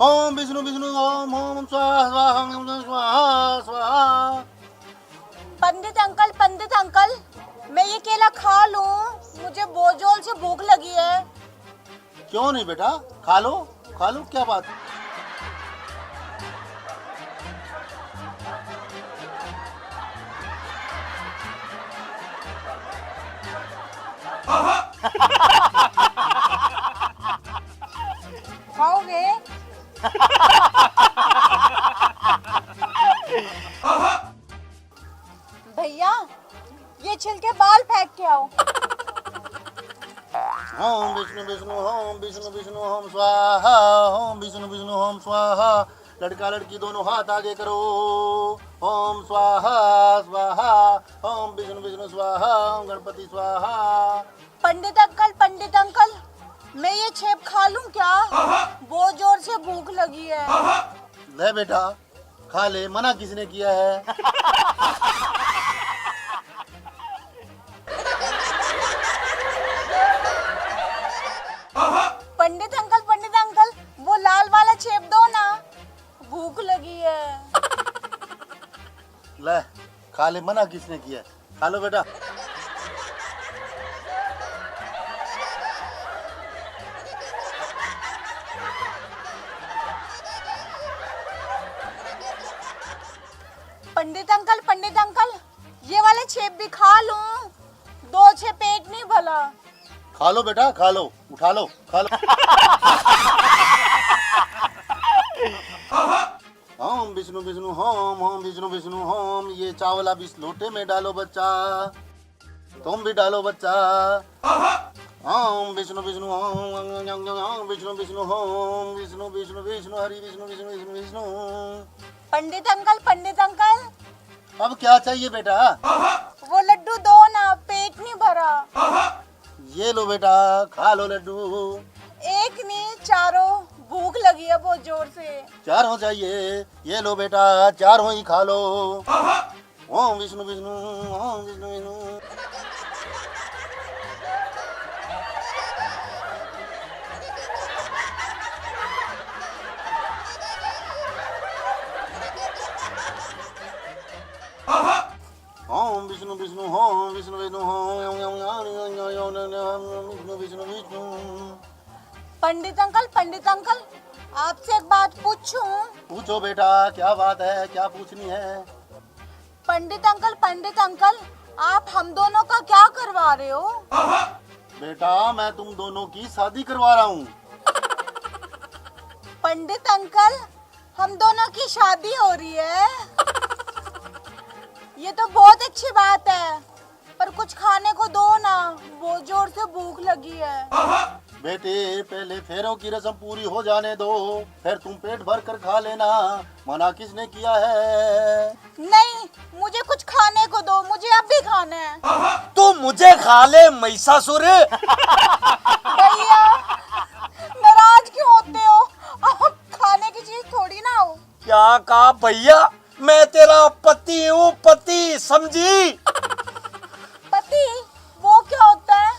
ओम विष्णु विष्णु ओम ओम स्वाहा स्वाहा ओम स्वाहा स्वाहा। पंडित अंकल, मैं ये केला खा लूं? मुझे बहुत जोर से भूख लगी है। क्यों नहीं बेटा, खा लो क्या बात। खाओगे? भैया, ये छिलके बाल फेंक के आओ। ओम विष्णु विष्णु ओम विष्णु विष्णु ओम स्वाहा ओम विष्णु विष्णु ओम स्वाहा। लड़का लड़की दोनों हाथ आगे करो। ओम स्वाहा स्वाहा ओम विष्णु विष्णु स्वाहा ओम गणपति स्वाहा। पंडित अंकल, मैं ये सेब खा लूं क्या? बहुत जोर से भूख लगी है। ले बेटा, खा ले, मना किसने किया है? पंडित अंकल, वो लाल वाला सेब दो ना, भूख लगी है। ले खा ले, मना किसने किया है? खा लो बेटा। पंडित अंकल, ये वाले सेब भी खा लूं? दो से पेट नहीं भला। खा लो बेटा, खा लो, उठा लो, खा लो। ओम विष्णु विष्णु ओम विष्णु विष्णु ओम। ये चावल अब इस लोटे में डालो बच्चा, तुम भी डालो बच्चा। ओम विष्णु विष्णु ओम विष्णु विष्णु ओम विष्णु विष्णु विष्णु हरि विष्णु विष्णु विष्णु विष्णु। पंडित अंकल, अब क्या चाहिए बेटा? वो लड्डू दो ना, पेट नहीं भरा। ये लो बेटा, खा लो लड्डू। एक नहीं, चारों, भूख लगी है बहुत जोर से। चारों चाहिए? ये लो बेटा, चारों ही खा लो। ओम विष्णु विष्णु ओम विष्णु विष्णु। ओम विष्णु विष्णु ओम विष्णु विष्णु ओम विष्णु विष्णु विष्णु। पंडित अंकल, आपसे एक बात पूछूं? पूछो बेटा, क्या बात है, क्या पूछनी है? पंडित अंकल, आप हम दोनों का क्या करवा रहे हो? बेटा, मैं तुम दोनों की शादी करवा रहा हूँ। पंडित अंकल, हम दोनों की शादी हो रही है? ये तो बहुत अच्छी बात है, पर कुछ खाने को दो ना, बहुत जोर से भूख लगी है। बेटे, पहले फेरों की रस्म पूरी हो जाने दो, फिर तुम पेट भर कर खा लेना। मना किसने किया है? नहीं, मुझे कुछ खाने को दो, मुझे अब भी खाना है। तू मुझे खा ले महिषासुर। भैया, नाराज क्यों होते हो? आप खाने की चीज थोड़ी ना हो। क्या कहा भैया? मैं तेरा पति हूँ, पति, समझी? पति? वो क्या होता है?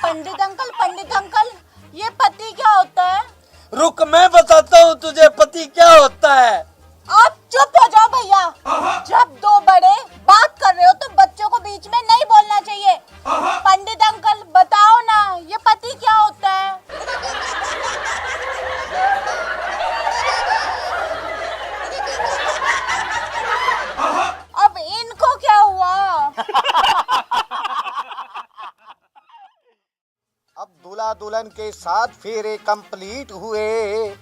पंडित अंकल, ये पति क्या होता है? रुक, मैं बताता हूँ तुझे पति क्या होता है। आप चुप हो जाओ भैया। जब दो बड़े बात कर रहे हो तो बच्चों को बीच में नहीं बोलना चाहिए। पंडित अंकल, बताओ ना, ये पति क्या होता है? अब इनको क्या हुआ? अब दूल्हा दुल्हन के साथ फेरे कंप्लीट हुए।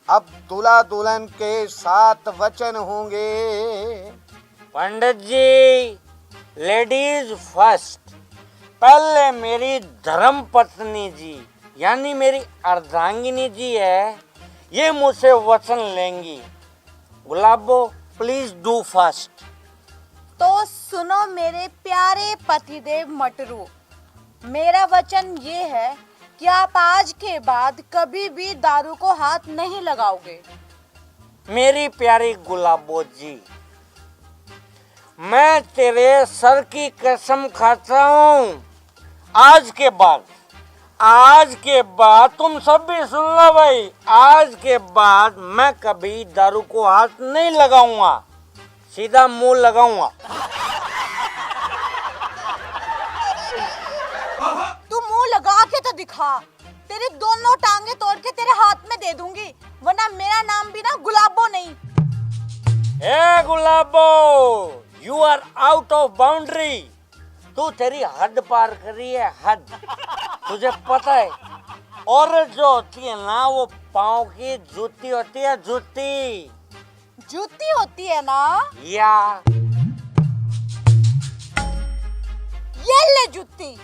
अब दूल्हा दुल्हन के साथ वचन होंगे। पंडित जी, लेडीज फर्स्ट। पहले मेरी धर्म पत्नी जी, यानी मेरी अर्धांगिनी जी है, ये मुझसे वचन लेंगी। गुलाबो, प्लीज डू फर्स्ट। तो सुनो मेरे प्यारे पतिदेव मटरू, मेरा वचन ये है कि आप आज के बाद कभी भी दारू को हाथ नहीं लगाओगे। मेरी प्यारी गुलाबो जी, मैं तेरे सर की कसम खाता हूँ, आज के बाद आज के बाद तुम सब भी सुन लो भाई, आज के बाद मैं कभी दारू को हाथ नहीं लगाऊंगा, सीधा मुंह लगाऊंगा। तू मुंह लगा के तो दिखा, तेरी दोनों टांगे तोड़ के तेरे हाथ में दे दूंगी, वरना मेरा नाम भी ना गुलाबो नहीं। ए Gulabo, you are out of boundary. तू तेरी हद पार करी है, हद। तुझे पता है, औरत जो होती है ना वो पाँव की जूती होती है, जूती। जूती होती है ना? या ये ले जूती।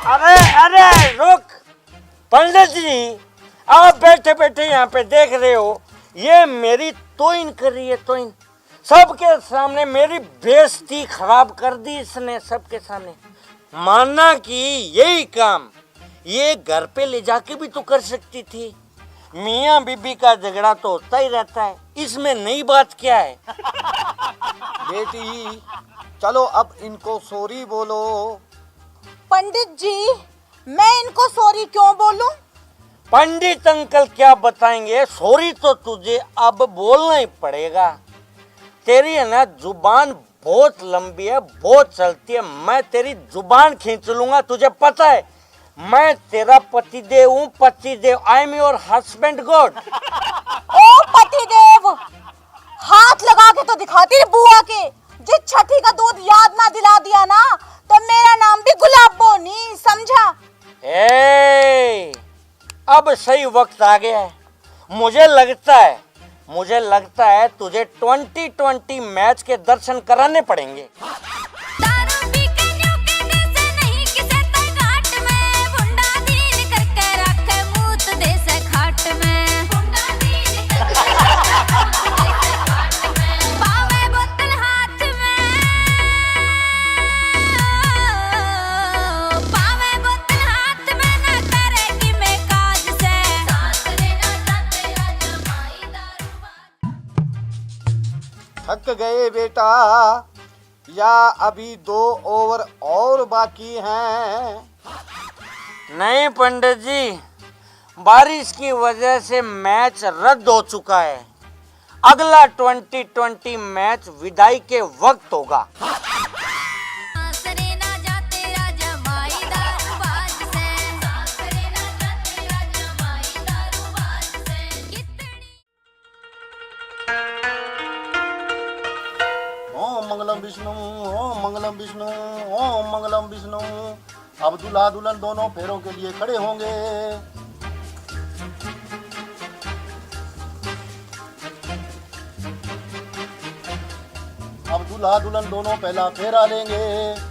अरे अरे रुक पंडित जी, आप बैठे बैठे यहाँ पे देख रहे हो, ये मेरी तोइन कर रही है, तोइन। सबके सामने मेरी बेइज्जती खराब कर दी इसने, सबके सामने। माना कि यही काम ये घर पे ले जाके भी तो कर सकती थी। मियाँ बीबी का झगड़ा तो होता ही रहता है, इसमें नई बात क्या है? बेटी चलो अब इनको सॉरी बोलो। पंडित जी, मैं इनको सॉरी क्यों बोलूं? पंडित अंकल क्या बताएंगे, सॉरी तो तुझे अब बोलना ही पड़ेगा। तेरी है ना जुबान बहुत लंबी है, बहुत चलती है, मैं तेरी जुबान खींच लूंगा, तुझे पता है। मैं तेरा पतिदेव हूँ, पतिदेव। I am your husband god. ओ पतिदेव, हाथ लगा के तो दिखाती बुआ के, जो छठी का दूध याद ना दिला दिया ना, तो मेरा नाम भी गुलाबो नहीं, समझा? ए, अब सही वक्त आ गया है। मुझे लगता है तुझे 2020 मैच के दर्शन कराने पड़ेंगे। थक गए बेटा, या अभी 2 ओवर और बाकी हैं? नहीं पंडित जी, बारिश की वजह से मैच रद्द हो चुका है। अगला 2020 मैच विदाई के वक्त होगा। ओम मंगलम विष्णु, ओम मंगलम विष्णु, ओम मंगलम विष्णु। अब दूल्हा दुल्हन दोनों फेरों के लिए खड़े होंगे। अब दूल्हा दुल्हन दोनों पहला फेरा लेंगे।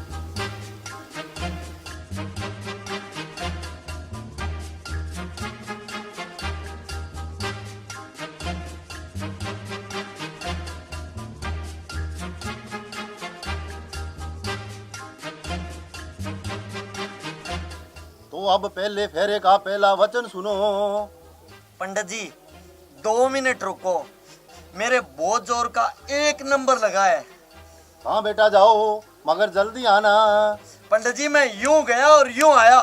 तो अब पहले फेरे का पहला वचन सुनो। पंडित जी 2 मिनट रुको, मेरे बहुत जोर का 1 नंबर लगा है। हाँ बेटा जाओ, मगर जल्दी आना। पंडित जी मैं यूं गया और यूं आया।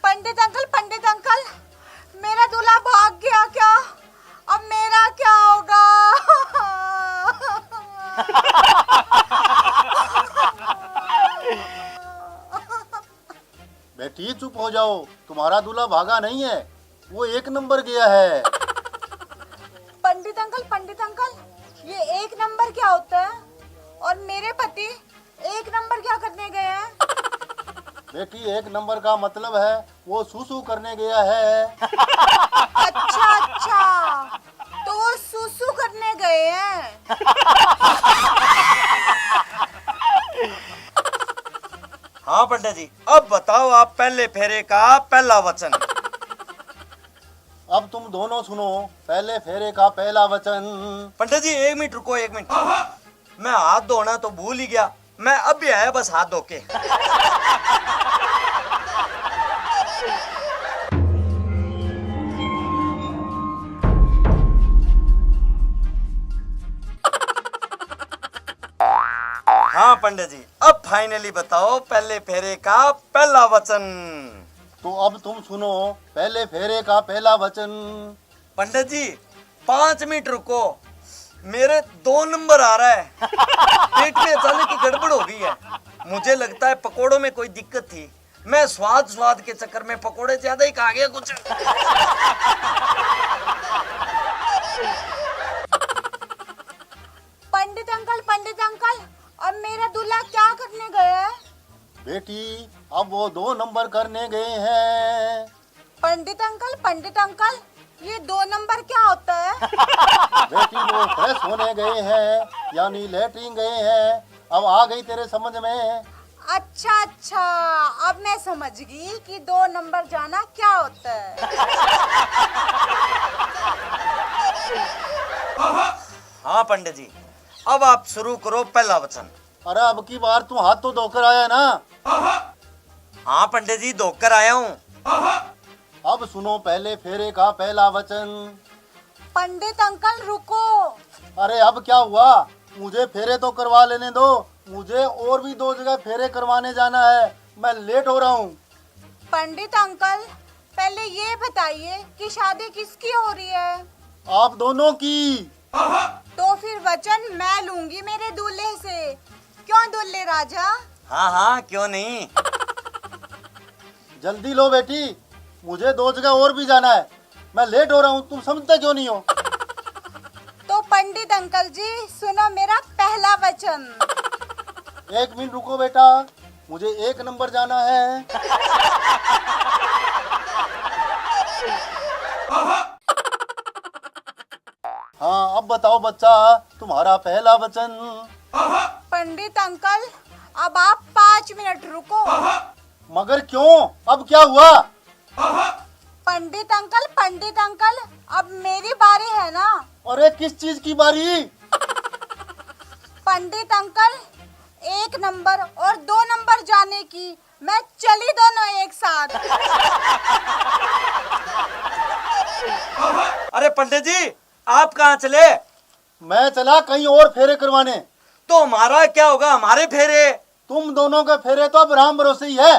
पंडित अंकल, मेरा दूल्हा भाग गया क्या? अब मेरा क्या होगा? बेटी चुप हो जाओ, तुम्हारा दूल्हा भागा नहीं है, वो 1 नंबर गया है। पंडित अंकल, ये 1 नंबर क्या होता है? और मेरे पति 1 नंबर क्या करने गए हैं? बेटी 1 नंबर का मतलब है वो सुसु करने गया है। अच्छा, तो वो सुसु करने गए हैं। हाँ पंडित जी, अब बताओ आप पहले फेरे का पहला वचन। अब तुम दोनों सुनो पहले फेरे का पहला वचन। पंडित जी 1 मिनट रुको, 1 मिनट। मैं हाथ धोना तो भूल ही गया, मैं अब भी आया बस हाथ धो के। हाँ पंडित जी, अब फाइनली बताओ पहले फेरे का पहला वचन। तो अब तुम सुनो पहले फेरे का पहला वचन। पंडित जी 5 मिनट रुको, मेरे 2 नंबर आ रहा है। पेट में अचानक की गड़बड़ हो गई है। मुझे लगता है पकोड़ों में कोई दिक्कत थी। मैं स्वाद के चक्कर में पकोड़े ज्यादा ही खा गया कुछ। पंडित अंकल, अब मेरा दूल्हा क्या करने गया है? बेटी अब वो 2 नंबर करने गए हैं। पंडित अंकल, ये 2 नंबर क्या होता है? बेटी वो फ्रेश होने गए हैं, यानी लेटरिन गए हैं। अब आ गई तेरे समझ में? अच्छा, अब मैं समझ गई कि 2 नंबर जाना क्या होता है। हाँ पंडित जी, अब आप शुरू करो पहला वचन। अरे अब की बार तू हाथ तो धोकर आया ना? हाँ पंडित जी, धोकर आया हूँ। अब सुनो पहले फेरे का पहला वचन। पंडित अंकल रुको। अरे अब क्या हुआ? मुझे फेरे तो करवा लेने दो। मुझे और भी 2 जगह फेरे करवाने जाना है। मैं लेट हो रहा हूँ। पंडित अंकल, पहले ये बताइए कि शादी किसकी हो रही है? आप दोनों की। तो फिर वचन मैं लूंगी मेरे दूल्हे से। क्यों दूल्हे राजा? हाँ क्यों नहीं। जल्दी लो बेटी, मुझे 2 जगह और भी जाना है। मैं लेट हो रहा हूँ, तुम समझते क्यों नहीं हो? तो पंडित अंकल जी सुनो मेरा पहला वचन। 1 मिनट रुको बेटा, मुझे 1 नंबर जाना है। हाँ अब बताओ बच्चा, तुम्हारा पहला वचन। पंडित अंकल, अब आप 5 मिनट रुको। मगर क्यों? अब क्या हुआ? पंडित अंकल, अब मेरी बारी है ना? अरे किस चीज की बारी? पंडित अंकल, 1 नंबर और 2 नंबर जाने की। मैं चली दोनों एक साथ। अरे पंडित जी, आप कहाँ चले? मैं चला कहीं और फेरे करवाने। तो हमारा क्या होगा? हमारे फेरे? तुम दोनों के फेरे तो अब राम भरोसे ही है।